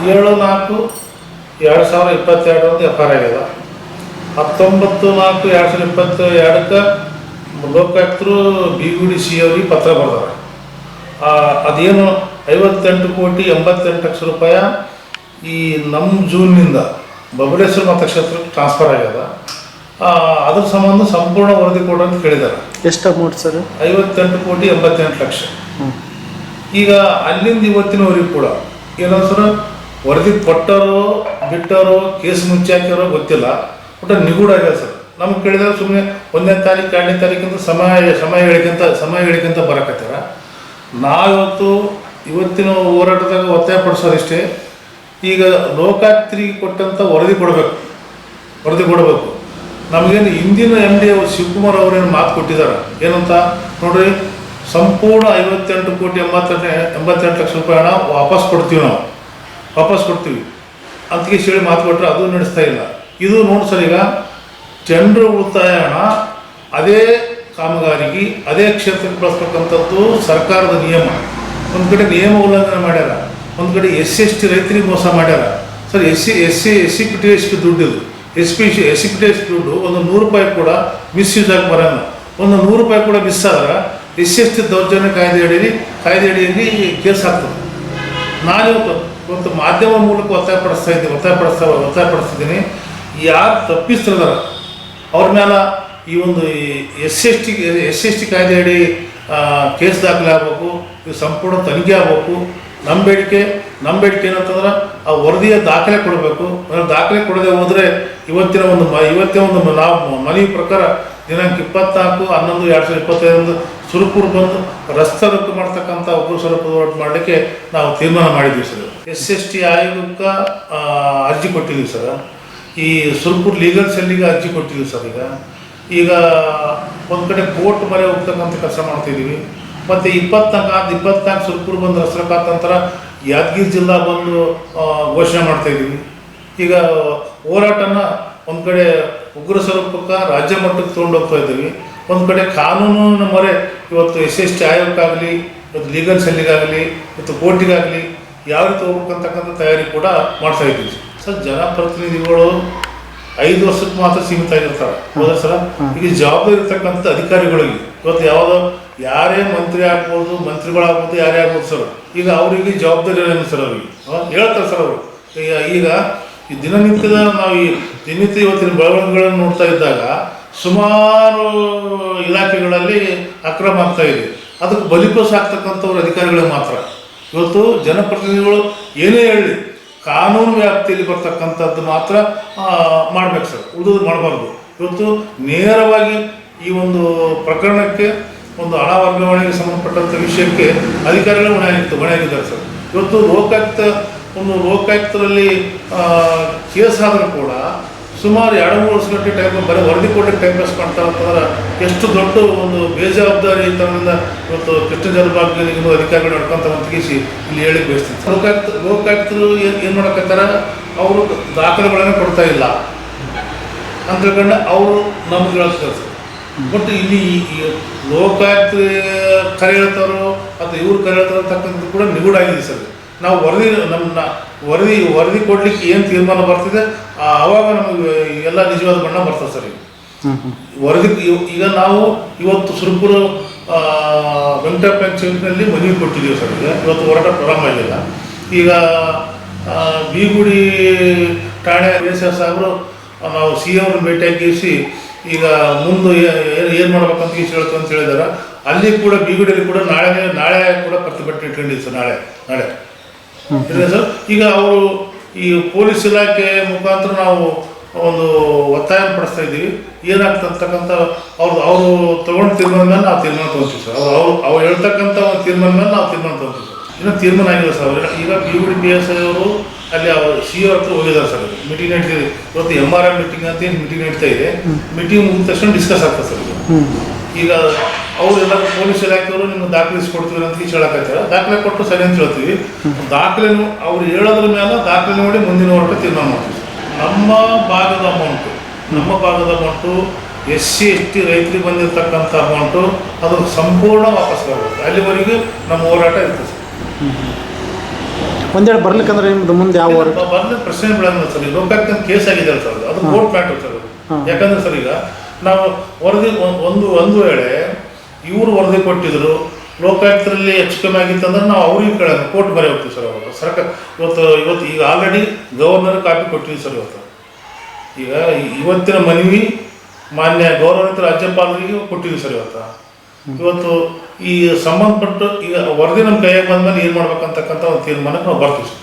7/4/2022 FR ಆಗ್ಯದ. 19/4/2022 ಲೋಕಾಯುಕ್ತರು ಬೀಗುಡಿ C ಅವ್ರಿಗೆ ಪತ್ರ ಬರ್ದಾರ. ಅದೇನು 58,88,00,000 ರೂಪಾಯಿ ಈ ನಮ್ಮ ಜೂನ್ನಿಂದ ಬಬಲೇಶ್ವರ ಮತಕ್ಷೇತ್ರಕ್ಕೆ ಟ್ರಾನ್ಸ್ಫರ್ ಆಗ್ಯದ. ಅದ್ರ ಸಂಬಂಧ ಸಂಪೂರ್ಣ ವರದಿ ಕೊಡು ಅಂತ ಕೇಳಿದ್ದಾರೆ. ಎಷ್ಟು ಅಮೌಂಟ್ ಸರ್? 58,88,00,000. ಈಗ ಅಲ್ಲಿಂದ ಇವತ್ತಿನವರೆಗೂ ಕೂಡ ಏನಂದ್ರೆ ಸರ್, ವರದಿ ಕೊಟ್ಟರೋ ಬಿಟ್ಟರೋ ಕೇಸ್ ಮುಚ್ಚಿ ಹಾಕ್ಯಾರೋ ಗೊತ್ತಿಲ್ಲ, ಬಟ್ ನಿಗೂಢ ಆಗ್ಯದ ಸರ್. ನಮ್ಗೆ ಕೇಳಿದ್ರೆ ಸುಮ್ಮನೆ 1ನೇ ತಾರೀಕು 2ನೇ ತಾರೀಕಿಂತ ಸಮಯ ಹೇಳಿಕೆಂತ ಬರಕತ್ತಾರ. ಇವತ್ತಿನ ಹೋರಾಟದಾಗ ಒತ್ತಾಯ ಪಡಿಸೋದಿಷ್ಟೇ, ಈಗ ಲೋಕಾಯುಕ್ತರಿಗೆ ಕೊಟ್ಟಂಥ ವರದಿ ಕೊಡಬೇಕು. ನಮಗೇನು ಹಿಂದಿನ MD ಶಿವಕುಮಾರ್ ಅವರೇನು ಮಾತು ಕೊಟ್ಟಿದ್ದಾರೆ ಏನಂತ ನೋಡ್ರಿ, ಸಂಪೂರ್ಣ 58,88,00,000 ರೂಪಾಯಿ ಹಣ ವಾಪಸ್ ಕೊಡ್ತೀವಿ ಅಂತಿಗೆ ಹೇಳಿ ಮಾತು ಕೊಟ್ಟರೆ ಅದು ನಡೆಸ್ತಾ ಇಲ್ಲ. ಇದು ನೋಡಿ ಸರ್, ಈಗ ಜನರ ಉಳಿತಾಯ ಹಣ ಅದೇ ಕಾಮಗಾರಿಗೆ ಅದೇ ಕ್ಷೇತ್ರಕ್ಕೆ ಬಳಸ್ಬೇಕಂಥದ್ದು ಸರ್ಕಾರದ ನಿಯಮ. ಒಂದು ಕಡೆ ನಿಯಮ ಉಲ್ಲಂಘನೆ ಮಾಡ್ಯಾರ, ಒಂದು ಕಡೆ SC/ST ರೈತರಿಗೆ ಮೋಸ ಮಾಡ್ಯಾರ ಸರ್. SC PTS ದುಡ್ಡು ಇದು, SC PTS ದುಡ್ಡು ಒಂದು 100 ರೂಪಾಯಿ ಕೂಡ ಮಿಸ್ಯೂಸ್ ಆಗಿ ಬರೋಣ. ಒಂದು 100 ರೂಪಾಯಿ ಕೂಡ ಮಿಸ್ ಆದ್ರೆ SC/ST ದೌರ್ಜನ್ಯ ಕಾಯ್ದೆಯಡಿಯಲ್ಲಿ ಕೇಸ್ ಆಗ್ತದೆ. ಇವತ್ತು ಮಾಧ್ಯಮ ಮೂಲಕ ಒತ್ತಾಯಪಡಿಸ್ತಿದ್ದೀನಿ. ಯಾರು ತಪ್ಪಿಸ್ತಿದಾರ ಅವ್ರ ಮೇಲೆ ಈ ಒಂದು SC/ST ಕಾಯ್ದೆಯಡಿ ಕೇಸ್ ದಾಖಲೆ ಆಗಬೇಕು. ಇದು ಸಂಪೂರ್ಣ ತನಿಖೆ ಆಗಬೇಕು. ನಮ್ಮ ಬೇಡಿಕೆ ಏನಂತಂದ್ರೆ ಆ ವರದಿಯ ದಾಖಲೆ ಕೊಡಬೇಕು. ದಾಖಲೆ ಕೊಡದೆ ಹೋದರೆ ಇವತ್ತಿನ ಒಂದು ನಾವು ಮನವಿ ಪ್ರಕಾರ ದಿನಾಂಕ 24/11/2025 ಸುರಪುರ ಬಂದು ರಸ್ತೆ ರದ್ದು ಮಾಡ್ತಕ್ಕಂಥ ಉಗ್ರ ಸ್ವರೂಪದ ಹೋರಾಟ ಮಾಡಲಿಕ್ಕೆ ನಾವು ತೀರ್ಮಾನ ಮಾಡಿದ್ದೀವಿ ಸರ್. SC/ST ಆಯೋಗಕ್ಕೆ ಅರ್ಜಿ ಕೊಟ್ಟಿದ್ದೀವಿ ಸರ್. ಈ ಸುರಪುರ ಲೀಗಲ್ ಸೆಲ್ಲಿಗೆ ಅರ್ಜಿ ಕೊಟ್ಟಿದ್ದೀವಿ ಸರ್. ಈಗ ಒಂದು ಕಡೆ ಕೋರ್ಟ್ ಮರೆ ಹೋಗ್ತಕ್ಕಂಥ ಕೆಲಸ ಮಾಡ್ತಿದ್ದೀವಿ. ಮತ್ತು 24 ಸುರಪುರ ಬಂದು ರಸ್ತೆ ನಂತರ ಯಾದಗಿರಿ ಜಿಲ್ಲಾ ಬಂದು ಘೋಷಣೆ ಮಾಡ್ತಾಯಿದ್ದೀವಿ. ಈಗ ಹೋರಾಟನ ಒಂದು ಕಡೆ ಉಗ್ರ ಸ್ವರೂಪಕ್ಕೆ ರಾಜ್ಯ ಮಟ್ಟಕ್ಕೆ ತೊಗೊಂಡು ಹೋಗ್ತಾ ಇದ್ದೀವಿ. ಒಂದು ಕಡೆ ಕಾನೂನಿನ ಮೊರೆ ಇವತ್ತು SC/ST ಆಯೋಗಕ್ಕಾಗಲಿ, ಇವತ್ತು ಲೀಗಲ್ ಸೆಲ್ಲಿಗಾಗಲಿ, ಇವತ್ತು ಕೋರ್ಟಿಗಾಗಲಿ ಯಾವ ರೀತಿ ಹೋಗ್ಬೇಕಂತಕ್ಕಂಥ ತಯಾರಿ ಕೂಡ ಮಾಡ್ತಾ ಇದ್ದೀವಿ ಸರ್. ಜನಪ್ರತಿನಿಧಿಗಳು 5 ವರ್ಷಕ್ಕೆ ಮಾತ್ರ ಸೀಮಿತ ಆಗಿರ್ತಾರೆ, ಹೌದಾ ಸರ್? ಈಗ ಜವಾಬ್ದಾರಿ ಇರ್ತಕ್ಕಂಥ ಅಧಿಕಾರಿಗಳಿಗೆ ಇವತ್ತು ಯಾರೇ ಮಂತ್ರಿ ಆಗ್ಬೋದು, ಮಂತ್ರಿಗಳಾಗ್ಬೋದು, ಯಾರೇ ಆಗ್ಬೋದು ಸರ್, ಈಗ ಅವರಿಗೆ ಜವಾಬ್ದಾರಿ ಏನು ಸರ್? ಅವ್ರಿಗೆ ಹೇಳ್ತಾರೆ ಸರ್ ಅವರು. ಈಗ ಈ ದಿನನಿತ್ಯದ ನಾವು ಇವತ್ತಿನ ಬೆಳವಣಿಗೆಗಳನ್ನು ನೋಡ್ತಾ ಇದ್ದಾಗ ಸುಮಾರು ಇಲಾಖೆಗಳಲ್ಲಿ ಅಕ್ರಮ ಆಗ್ತಾ ಇದೆ. ಅದಕ್ಕೆ ಬಲಿಪೋಸ ಆಗ್ತಕ್ಕಂಥವ್ರು ಅಧಿಕಾರಿಗಳಿಗೆ ಮಾತ್ರ. ಇವತ್ತು ಜನಪ್ರತಿನಿಧಿಗಳು ಏನೇ ಹೇಳಿ ಕಾನೂನು ವ್ಯಾಪ್ತಿಯಲ್ಲಿ ಬರ್ತಕ್ಕಂಥದ್ದು ಮಾತ್ರ ಮಾಡ್ಬೇಕು ಸರ್, ಉಳಿದು ಮಾಡಬಾರ್ದು. ಇವತ್ತು ನೇರವಾಗಿ ಈ ಒಂದು ಪ್ರಕರಣಕ್ಕೆ ಒಂದು ಹಣ ವರ್ಗಾವಣೆಗೆ ಸಂಬಂಧಪಟ್ಟಂಥ ವಿಷಯಕ್ಕೆ ಅಧಿಕಾರಿಗಳು ಹೊಣೆಯಾಗಿದ್ದಾರೆ ಸರ್. ಇವತ್ತು ಲೋಕಾಯುಕ್ತರಲ್ಲಿ ಕೇಸ್ ಆದರೂ ಕೂಡ ಸುಮಾರು 2-3 ವರ್ಷ ಗಂಟೆ ಟೈಮ್ ಬರೀ ವರದಿ ಕೊಟ್ಟರೆ ಟೈಮ್ ಪಾಸ್ ಮಾಡ್ತಾರೆ ಅಂತಂದ್ರೆ ಎಷ್ಟು ದೊಡ್ಡ ಒಂದು ಬೇಜವಾಬ್ದಾರಿ ತನದಿಂದ ಇವತ್ತು ಕೃಷ್ಣ ಜಲಭಾಗ್ಯ ಅಧಿಕಾರಿಗಳು ನಡ್ಕೊಂತ ಹೊಂದಿಸಿ ಇಲ್ಲಿ ಹೇಳಿ ಬಯಸ್ತೀನಿ. ಲೋಕಾಯುಕ್ತರು ಏನು ಮಾಡಕತ್ತಾರ, ಅವರು ದಾಖಲೆಗಳನ್ನು ಕೊಡ್ತಾ ಇಲ್ಲ ಅಂತ ಹೇಳ್ಕೊಂಡು ಅವರು ನಮ್ಗೆ ಹೇಳ್ತಾರೆ ಸರ್. ಬಟ್ ಇಲ್ಲಿ ಲೋಕಾಯುಕ್ತ ಕರೆ ಹೇಳ್ತಾರೋ ಅಥವಾ ಇವ್ರು ಕರೆ ಹೇಳ್ತಾರೋ ಅಂತಕ್ಕಂಥದ್ದು ಕೂಡ ನಿಗೂಢ ಆಗಿದೆ ಸರ್. ನಾವು ವರದಿ ಕೊಡ್ಲಿಕ್ಕೆ ಏನು ತೀರ್ಮಾನ ಬರ್ತಿದೆ ಆವಾಗ ನಮಗೆ ಎಲ್ಲ ನಿಜವಾದ ಬಣ್ಣ ಬರ್ತದೆ ಸರ್. ವರದಿ ಈಗ ನಾವು ಇವತ್ತು ಸುರಪುರ ವೆಂಕಟಪ್ಪ ಪಂಚಾಯತ್ನಲ್ಲಿ ಮನವಿ ಕೊಟ್ಟಿದ್ದೀವಿ ಸರ್. ಇವತ್ತು ಹೋರಾಟ ಪ್ರಾರಂಭ ಆಗಿಲ್ಲ. ಈಗ ಬೀಗುಡಿ ಠಾಣೆ SR ಸಾಹೇಬರು ನಾವು CA ಅವ್ರನ್ನ ಭೇಟಿಯಾಗಿಸಿ ಈಗ ಮುಂದೆ ಏನು ಮಾಡ್ಬೇಕಂತ ಹೇಳ್ತು ಅಂತ ಹೇಳಿದಾರೆ. ಅಲ್ಲಿ ಕೂಡ ಬೀಗುಡಿಯಲ್ಲಿ ಕೂಡ ನಾಳೆ ಕೂಡ ಪ್ರತಿಭಟನೆ ಇಟ್ಕೊಂಡಿದ್ದೀವಿ ಸರ್. ನಾಳೆ ಇಲ್ಲ ಸರ್. ಈಗ ಅವರು ಈ ಪೊಲೀಸ್ ಇಲಾಖೆ ಮುಖಾಂತರ ನಾವು ಒಂದು ಒತ್ತಾಯ ಪಡಿಸ್ತಾ ಇದ್ದೀವಿ. ಏನಾಗ್ತಕ್ಕಂಥ ಅವರು ತಗೊಂಡು ತೀರ್ಮಾನ ಮೇಲೆ ನಾವು ತೀರ್ಮಾನ ತೊಗೊಳ್ತೀವಿ ಸರ್. ಅವ್ರು ಹೇಳ್ತಕ್ಕಂಥ ಒಂದು ತೀರ್ಮಾನ ಮೇಲೆ ನಾವು ತೀರ್ಮಾನ ತೊಗೊಳ್ತೀವಿ ಸರ್. ಇನ್ನೂ ತೀರ್ಮಾನ ಆಗಿಲ್ಲ ಸರ್. ಈಗ ಬೀಗುಡಿ PSI ಅವರು ಅಲ್ಲಿ ಅವರು CO ಹತ್ರ ಹೋಗಿದ್ದಾರೆ ಸರ್. ಮೀಟಿಂಗ್ ನಡೀತಿದೆ ಇವತ್ತು. MRM ಮೀಟಿಂಗ್ ಅಂತ ಏನು ಮೀಟಿಂಗ್ ನಡೀತಾ ಇದೆ. ಮೀಟಿಂಗ್ ಮುಗಿದ ತಕ್ಷಣ ಡಿಸ್ಕಸ್ ಆಗ್ತದೆ ಸರ್. ಈಗ ಅವರೆಲ್ಲ ಪೊಲೀಸ್ ಇಲಾಖೆಯವರು ನಿಮ್ಗೆ ದಾಖಲಿಸ್ಕೊಡ್ತೀವಿ ಅಂತ ಹೇಳಕತ್ತಾರೆ. ದಾಖಲೆ ಕೊಟ್ಟು ಸರಿ ಅಂತ ಹೇಳ್ತೀವಿ. ದಾಖಲೆ ಅವ್ರು ಹೇಳೋದ್ರ ಮೇಲೆ ದಾಖಲೆ ನೋಡಿ ಮುಂದಿನ ಹೋರಾಟ ತೀರ್ಮಾನ ಮಾಡ್ತೀವಿ. ನಮ್ಮ ಭಾಗದ ಅಮೌಂಟು SC/ST ರೈತರಿಗೆ ಬಂದಿರತಕ್ಕಂಥ ಅಮೌಂಟು ಅದು ಸಂಪೂರ್ಣ ವಾಪಸ್ ಬರಬೇಕು. ಅಲ್ಲಿವರೆಗೂ ನಮ್ಮ ಹೋರಾಟ ಇರ್ತದೆ ಸರ್. ಒಂದೇಳಿ ಬರ್ಲಿಕ್ಕಂದ್ರೆ ನಿಮ್ದು ಮುಂದೆ ಯಾವ ಬರ್ಲಿಕ್ಕೆ ಪ್ರಶ್ನೆ ಬಿಡೋಲ್ಲ ಸರ್. ಈಗ ಲೋಕಾಯುಕ್ತ ಕೇಸ್ ಆಗಿದೆ ಸರ್, ಅದು ಕೋರ್ಟ್ ಮ್ಯಾಟರ್ ಸರ್ ಅದು. ಯಾಕಂದ್ರೆ ಸರ್ ಈಗ ನಾವು ವರದಿ ಒಂದು ವೇಳೆ ಇವರು ವರದಿ ಕೊಟ್ಟಿದ್ರು, ಲೋಕಾಯುಕ್ತರಲ್ಲಿ ಹೆಚ್ಚು ಕಮ್ಮಿ ಆಗಿತ್ತು ಅಂದ್ರೆ ನಾವು ಅವ್ರಿಗೆ ಕೇಳೋಣ, ಕೋರ್ಟ್ ಬರೀ ಹೋಗ್ತೀವಿ ಸರ್. ಅವಾಗ ಸರ್ಕಾರ ಇವತ್ತು ಈಗ ಆಲ್ರೆಡಿ ಗವರ್ನರ್ ಕಾಪಿ ಕೊಟ್ಟಿದ್ದೀವಿ ಸರ್. ಈಗ ಇವತ್ತಿನ ಮನವಿ ಮಾನ್ಯ ಗೌರವಾನ್ವಿತ ರಾಜ್ಯಪಾಲರಿಗೆ ಕೊಟ್ಟಿದ್ದೀವಿ ಸರ್. ಇವತ್ತು ಈ ಸಂಬಂಧಪಟ್ಟು ಈಗ ವರದಿ ನಮ್ಮ ಕೈಯಾಗ ಬಂದ್ಮೇಲೆ ಏನು ಮಾಡ್ಬೇಕಂತಕ್ಕಂಥ ಒಂದು ತೀರ್ಮಾನಕ್ಕೆ ನಾವು ಬರ್ತೀವಿ ಸರ್.